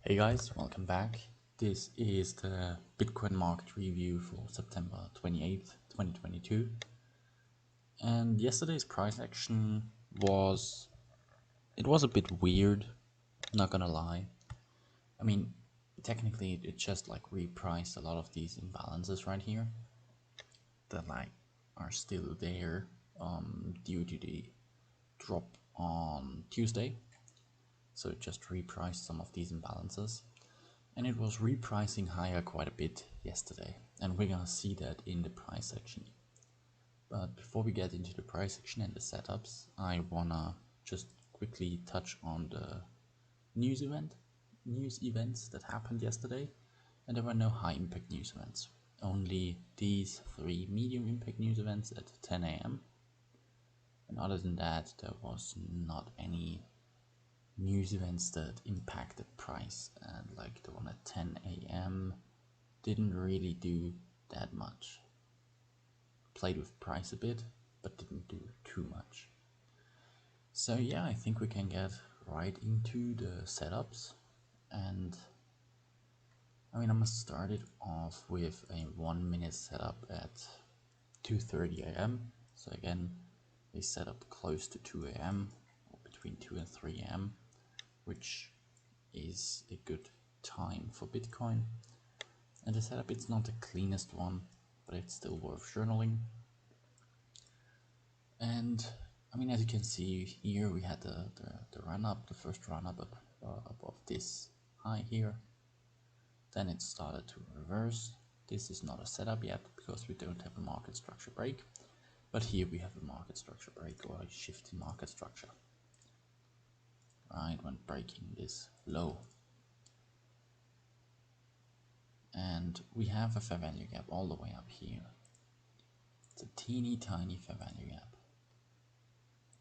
Hey guys, welcome back. This is the Bitcoin market review for September 28th, 2022. And yesterday's price action was a bit weird, not gonna lie. I mean, technically it just like repriced a lot of these imbalances right here that like are still there due to the drop on Tuesday. So it just repriced some of these imbalances. And it was repricing higher quite a bit yesterday, and we're gonna see that in the price section. But before we get into the price section and the setups, I wanna just quickly touch on the news events that happened yesterday. And there were no high impact news events, only these three medium impact news events at 10 a.m. And other than that, there was not any news events that impacted price, and like the one at 10 a.m. didn't really do that much. Played with price a bit, but didn't do too much. So yeah, I think we can get right into the setups. And I mean, I'm gonna start it off with a 1 minute setup at 2:30 a.m. So again, a setup close to 2 a.m. or between 2 and 3 a.m. which is a good time for Bitcoin. And the setup, it's not the cleanest one, but it's still worth journaling. And I mean, as you can see here, we had the run up, the first run up above this high here. Then it started to reverse. This is not a setup yet because we don't have a market structure break, but here we have a market structure break or a shift in market structure. Right, when breaking this low. And we have a fair value gap all the way up here. It's a teeny tiny fair value gap,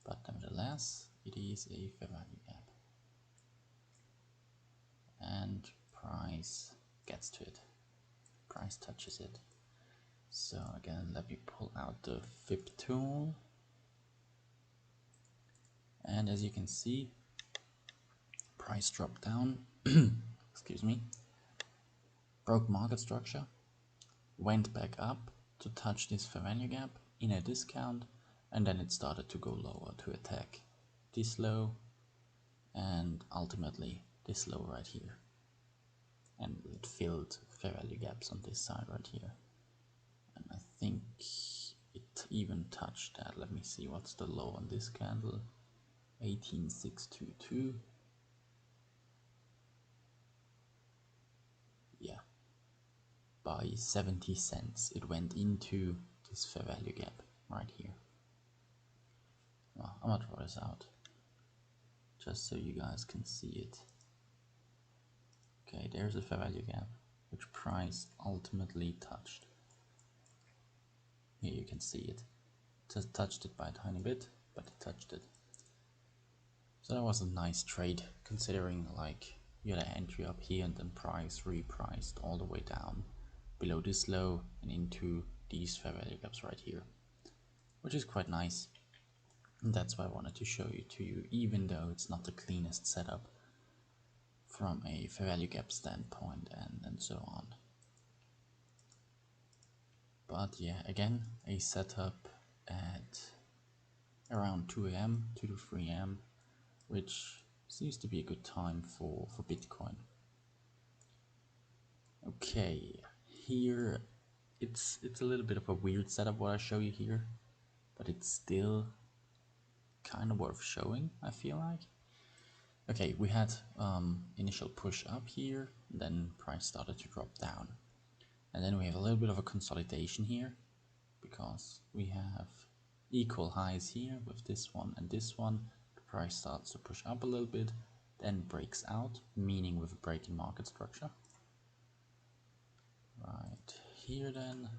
but nevertheless it is a fair value gap, and price gets to it, price touches it. So again, let me pull out the fib tool, and as you can see, price dropped down excuse me, broke market structure, went back up to touch this fair value gap in a discount, and then it started to go lower to attack this low and ultimately this low right here, and it filled fair value gaps on this side right here, and I think it even touched that. Let me see what's the low on this candle. 18622. Yeah, by 70 cents it went into this fair value gap right here. Well, I'm gonna draw this out just so you guys can see it. Okay, there's a fair value gap which price ultimately touched. Here you can see it. Just touched it by a tiny bit, but it touched it. So that was a nice trade, considering like you had an entry up here and then price repriced all the way down below this low and into these fair value gaps right here, which is quite nice. And that's why I wanted to show it to you, even though it's not the cleanest setup from a fair value gap standpoint and so on. But yeah, again, a setup at around 2 a.m., 2 to 3 a.m., which seems to be a good time for Bitcoin. Okay, here it's a little bit of a weird setup what I show you here, but it's still kind of worth showing, I feel like. Okay, we had initial push up here, then price started to drop down, and then we have a little bit of a consolidation here because we have equal highs here with this one and this one. The price starts to push up a little bit, then breaks out, meaning with a break in market structure. Right here then,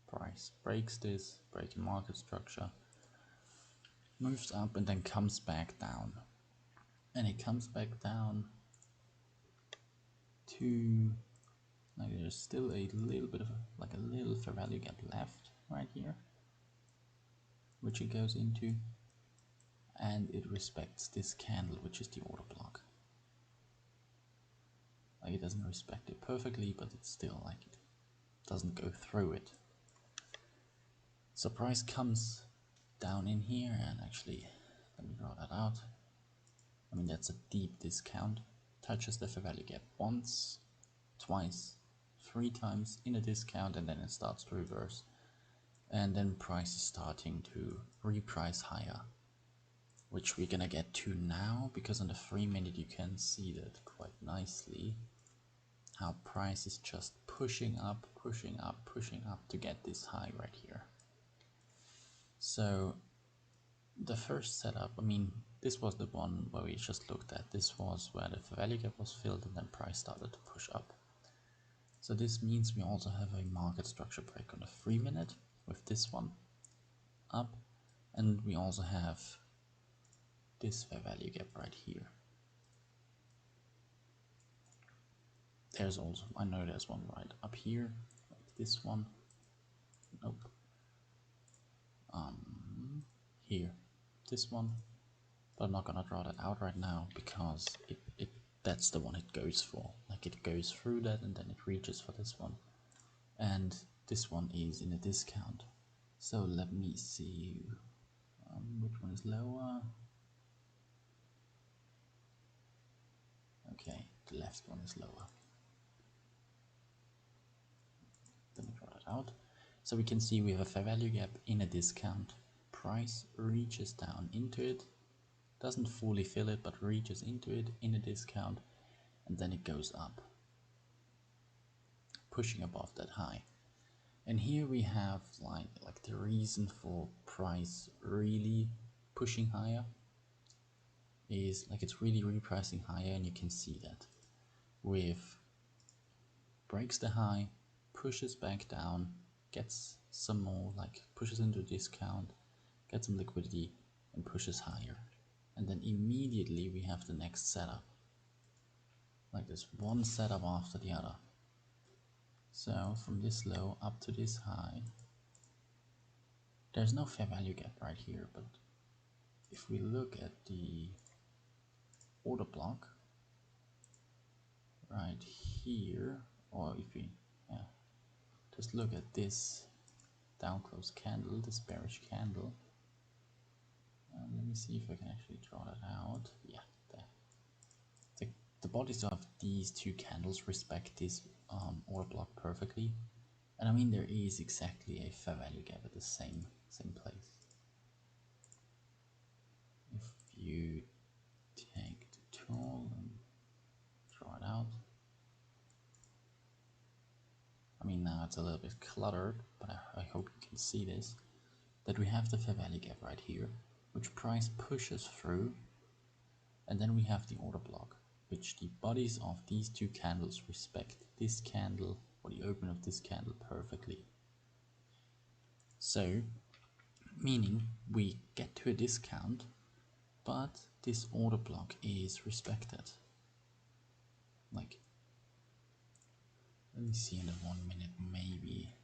price breaks this, break in market structure, moves up and then comes back down. And it comes back down to, like, there's still a little bit of a little fair value gap left right here, which it goes into, and it respects this candle, which is the order block. Like it doesn't respect it perfectly, but it's still like it doesn't go through it. So price comes down in here, and actually, let me draw that out. I mean, that's a deep discount. Touches the fair value gap once, twice, 3 times in a discount, and then it starts to reverse. And then price is starting to reprice higher, which we're gonna get to now, because on the 3-minute you can see that quite nicely, how price is just pushing up, pushing up, pushing up to get this high right here. So the first setup, I mean, this was the one where we just looked at. This was where the fair value gap was filled and then price started to push up. So this means we also have a market structure break on the 3-minute with this one up, and we also have this fair value gap right here. There's also, I know there's one right up here, like this one. Nope. Here, this one. But I'm not gonna draw that out right now, because that's the one it goes for. Like it goes through that and then it reaches for this one. And this one is in a discount. So let me see which one is lower. Okay, the left one is lower. Let me draw that out. So we can see we have a fair value gap in a discount. Price reaches down into it, doesn't fully fill it, but reaches into it in a discount, and then it goes up, pushing above that high. And here we have like the reason for price really pushing higher is like it's really repricing higher, and you can see that with breaks the high, pushes back down, gets some more, like pushes into a discount, gets some liquidity, and pushes higher. And then immediately we have the next setup. Like there's one setup after the other. So from this low up to this high, there's no fair value gap right here, but if we look at the order block right here, or if we just look at this down close candle, this bearish candle, let me see if I can actually draw that out. Yeah, the bodies of these two candles respect this order block perfectly, and I mean there is exactly a fair value gap at the same place. If you take the tool and draw it out, I mean now it's a little bit cluttered, but I hope you can see this, that we have the fair value gap right here, which price pushes through, and then we have the order block, which the bodies of these two candles respect this candle or the open of this candle perfectly. So, meaning we get to a discount, but this order block is respected. Like, let me see in the 1 minute, maybe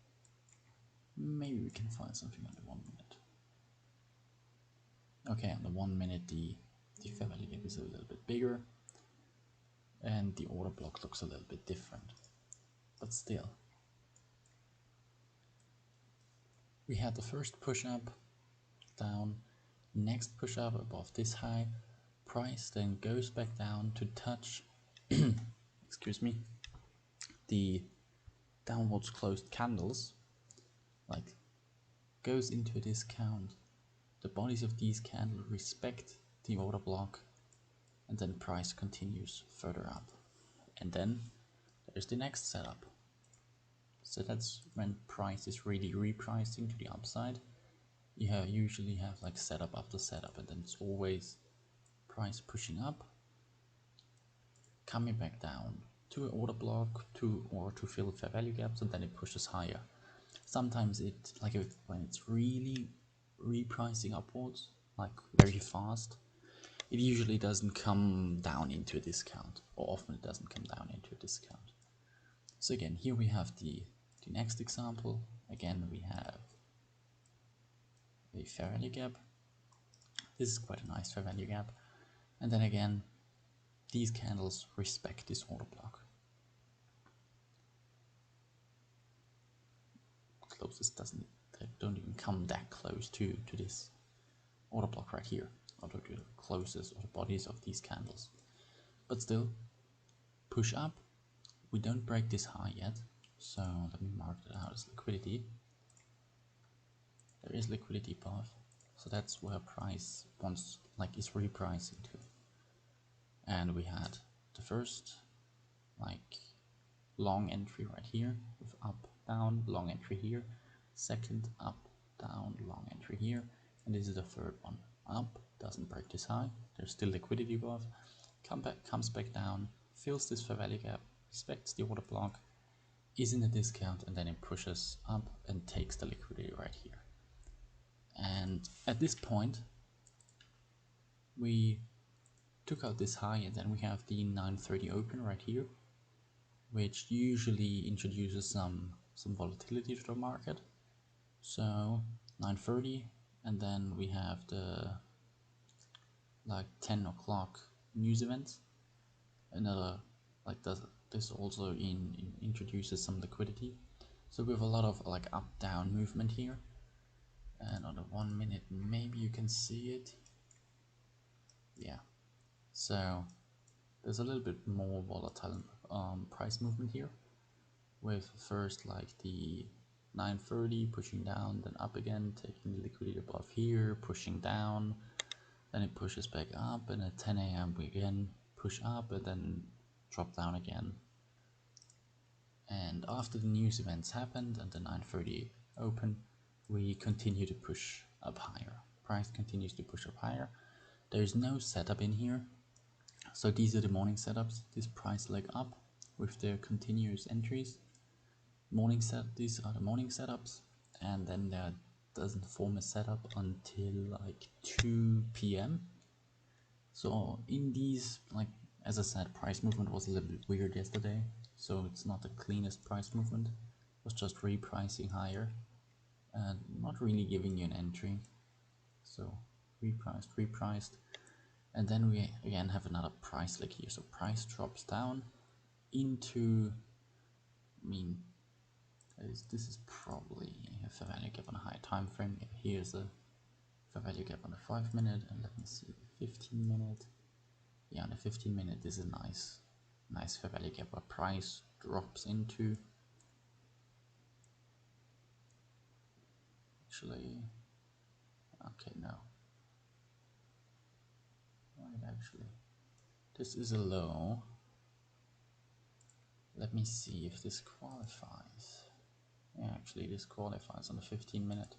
we can find something on the 1 minute. Okay, on the 1 minute the fair value gap is a little bit bigger, and the order block looks a little bit different, but still. We had the first push up, down, next push up above this high, price then goes back down to touch, excuse me, the downwards closed candles, like goes into a discount. The bodies of these candles respect the order block, and then price continues further up. And then there's the next setup. So that's when price is really repricing to the upside. You usually have like setup after setup, and then it's always price pushing up, coming back down to an order block or to fill fair value gaps, and then it pushes higher. Sometimes it, like when it's really repricing upwards, like very fast, it usually doesn't come down into a discount, or often it doesn't come down into a discount. So again, here we have the next example. Again, we have a fair value gap. This is quite a nice fair value gap. And then again, these candles respect this order block. closest they don't even come that close to this order block right here, or to the closest order bodies of these candles. But still, push up. We don't break this high yet, so let me mark that out as liquidity. There is liquidity above, so that's where price wants, like, is repricing to. And we had the first, like, long entry right here with up, down, long entry here. Second, up, down, long entry here. And this is the third one. Up, doesn't break this high. There's still liquidity above. Comes back down, fills this fair value gap, respects the order block, is in a discount, and then it pushes up and takes the liquidity right here. And at this point, we took out this high, and then we have the 930 open right here, which usually introduces some volatility to the market. So 930, and then we have the like 10 o'clock news events. Another like this also introduces some liquidity. So we have a lot of like up down movement here. And on the 1 minute, maybe you can see it. Yeah. So there's a little bit more volatile price movement here, with first like the 930 pushing down, then up again, taking the liquidity above here, pushing down, then it pushes back up, and at 10 a.m. we again push up and then drop down again. And after the news events happened and the 930 open, we continue to push up higher. Price continues to push up higher. There is no setup in here, so these are the morning setups. This price leg up with their continuous entries. These are the morning setups, and then there doesn't form a setup until like 2 p.m. So in these, like as I said, price movement was a little bit weird yesterday, so it's not the cleanest price movement. It was just repricing higher and not really giving you an entry. So repriced, and then we again have another price leg here. So price drops down into, I mean, this is probably a fair value gap on a higher time frame. Here's a fair value gap on the 5 minute, and let me see, 15 minute. Yeah, on the 15 minute, this is a nice fair value gap where price drops into. Actually, okay, no. Right, actually, this is a low. Let me see if this qualifies. Yeah, actually this qualifies on the 15 minute.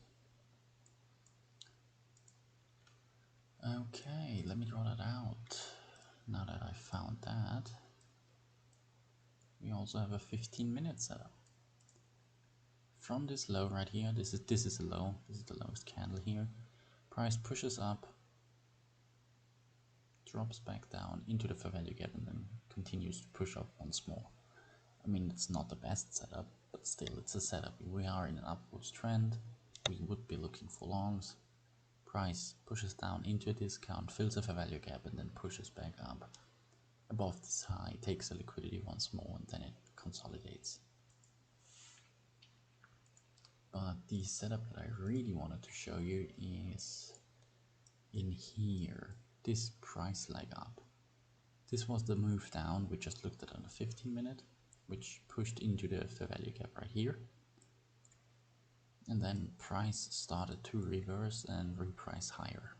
Okay, let me draw that out. Now that I found that, we also have a 15 minute setup. From this low right here, this is a low, this is the lowest candle here. Price pushes up, drops back down into the fair value gap, and then continues to push up once more. I mean, it's not the best setup, but still it's a setup. We are in an upwards trend. We would be looking for longs. Price pushes down into a discount, fills a fair value gap, and then pushes back up above this high, takes the liquidity once more, and then it consolidates. But the setup that I really wanted to show you is in here, this price leg up. This was the move down. We just looked at on the 15 minute, which pushed into the fair value gap right here. And then price started to reverse and reprice higher.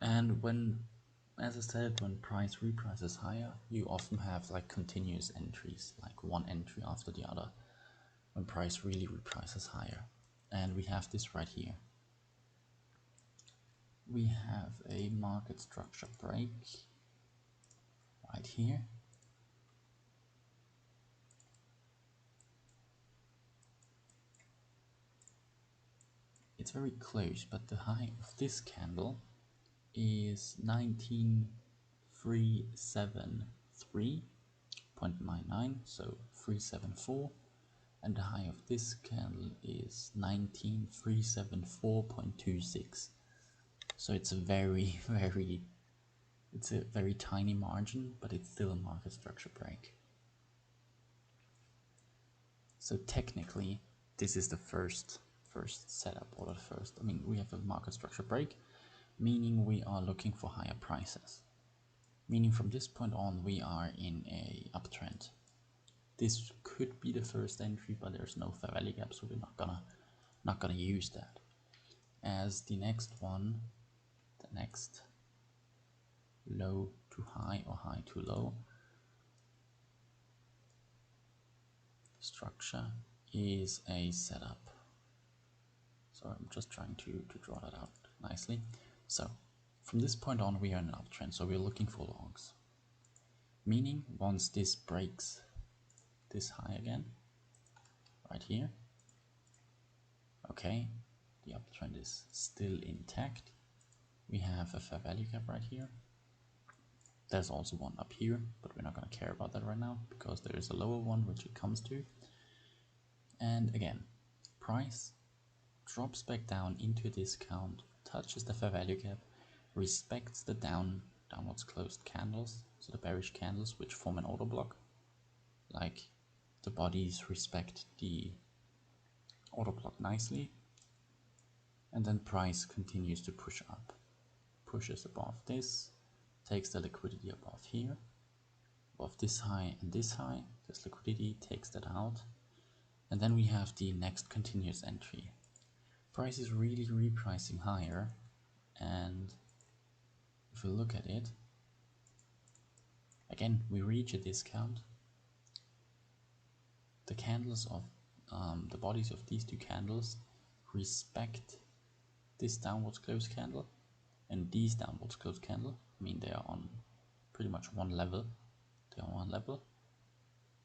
And when, as I said, when price reprices higher, you often have like continuous entries, like one entry after the other, when price really reprices higher. And we have this right here. We have a market structure break right here. It's very close, but the high of this candle is 19373.99, so 374, and the high of this candle is 19374.26. So it's a very tiny margin, but it's still a market structure break. So technically this is the first setup, or the first, I mean, we have a market structure break, meaning we are looking for higher prices, meaning from this point on we are in a uptrend. This could be the first entry, but there's no fair value gap, so we're not gonna use that as the next one. The next low to high or high to low structure is a setup. So I'm just trying to draw that out nicely. So from this point on we are in an uptrend, so we're looking for longs, meaning once this breaks this high again right here, okay, the uptrend is still intact. We have a fair value gap right here. There's also one up here, but we're not going to care about that right now because there is a lower one which it comes to. And again, price drops back down into a discount, touches the fair value gap, respects the downwards closed candles, so the bearish candles which form an order block, like the bodies respect the order block nicely, and then price continues to push up, pushes above this, takes the liquidity above here, above this high and this high, this liquidity takes that out, and then we have the next continuous entry. Price is really repricing higher, and if we look at it, again we reach a discount. The candles of the bodies of these two candles respect this downwards closed candle and these downwards closed candle. I mean, they are on pretty much one level. They are on one level.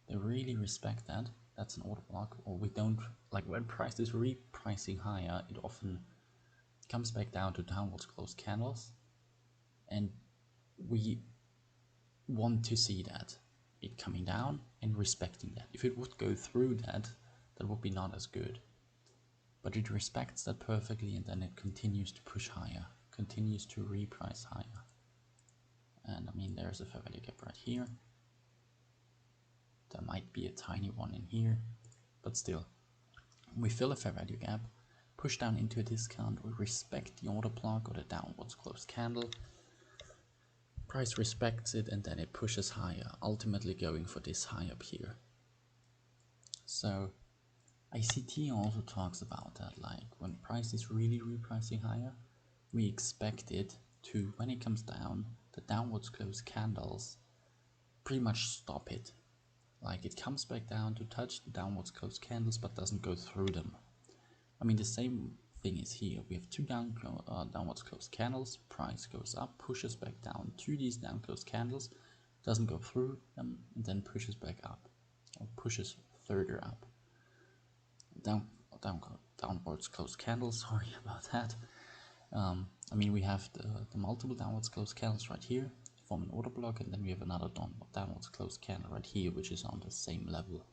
They really respect that. That's an order block. Or we don't, like when price is repricing higher, it often comes back down to downwards closed candles, and we want to see that it coming down and respecting that. If it would go through that, that would be not as good. But it respects that perfectly, and then it continues to push higher, continues to reprice higher. And I mean, there's a fair value gap right here. There might be a tiny one in here, but still, we fill a fair value gap, push down into a discount, we respect the order block or the downwards closed candle. Price respects it, and then it pushes higher, ultimately going for this high up here. So ICT also talks about that, like when price is really repricing higher, we expect it to, when it comes down, the downwards closed candles pretty much stop it. Like it comes back down to touch the downwards closed candles but doesn't go through them. I mean, the same thing is here. We have two downwards closed candles, price goes up, pushes back down to these down closed candles, doesn't go through them, and then pushes back up, or pushes further up. Downwards closed candles, sorry about that. I mean, we have the multiple downwards closed candles right here, form an order block, and then we have another downwards closed candle right here, which is on the same level.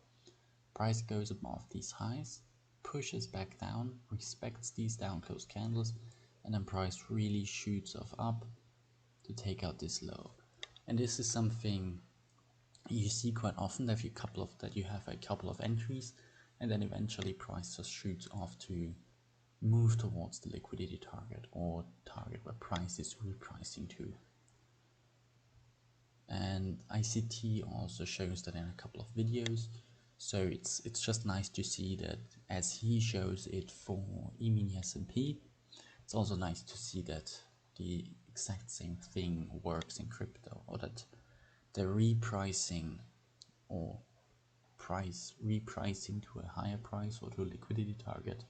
Price goes above these highs, pushes back down, respects these down closed candles, and then price really shoots up to take out this low. And this is something you see quite often, that you have a couple of entries, and then eventually price just shoots off to move towards the liquidity target, or target where price is repricing to. And ICT also shows that in a couple of videos, so it's just nice to see that as he shows it for E-mini S&P, it's also nice to see that the exact same thing works in crypto, or that the repricing or price repricing to a higher price or to a liquidity target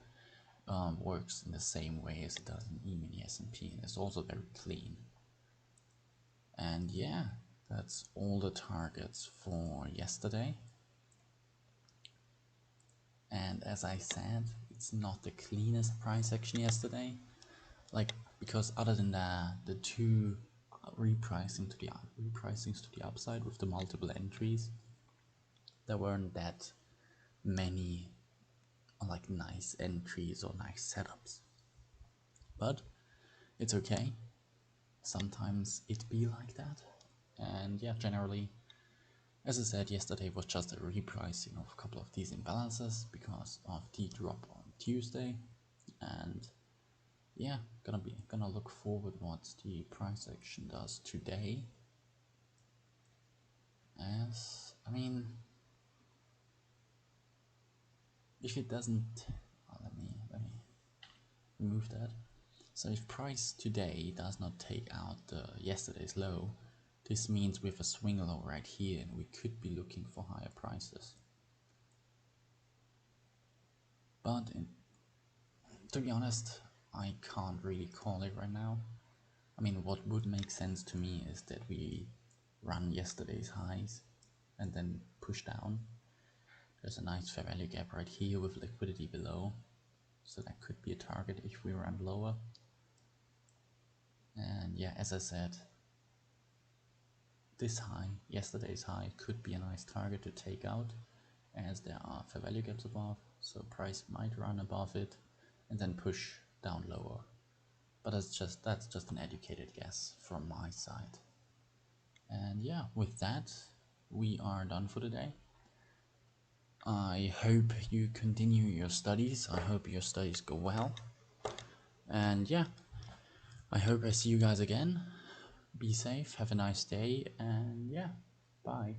works in the same way as it does in E-mini S&P, and it's also very clean. And yeah, that's all the targets for yesterday. And as I said, it's not the cleanest price action yesterday, like, because other than the two repricings to the upside with the multiple entries, there weren't that many like nice entries or nice setups. But it's okay, sometimes it be like that. And yeah, generally As I said, yesterday was just a repricing of a couple of these imbalances because of the drop on Tuesday, and yeah, gonna look forward what the price action does today. As I mean, if it doesn't, let me remove that. So if price today does not take out yesterday's low, this means with a swing low right here, and we could be looking for higher prices. But to be honest, I can't really call it right now. I mean, what would make sense to me is that we run yesterday's highs and then push down. There's a nice fair value gap right here with liquidity below, so that could be a target if we run lower. And yeah, as I said, this high, yesterday's high, could be a nice target to take out, as there are fair value gaps above, so price might run above it and then push down lower. But that's just an educated guess from my side. And yeah, with that, we are done for today. I hope you continue your studies. I hope your studies go well. And yeah, I hope I see you guys again. Be safe, have a nice day, and yeah, bye.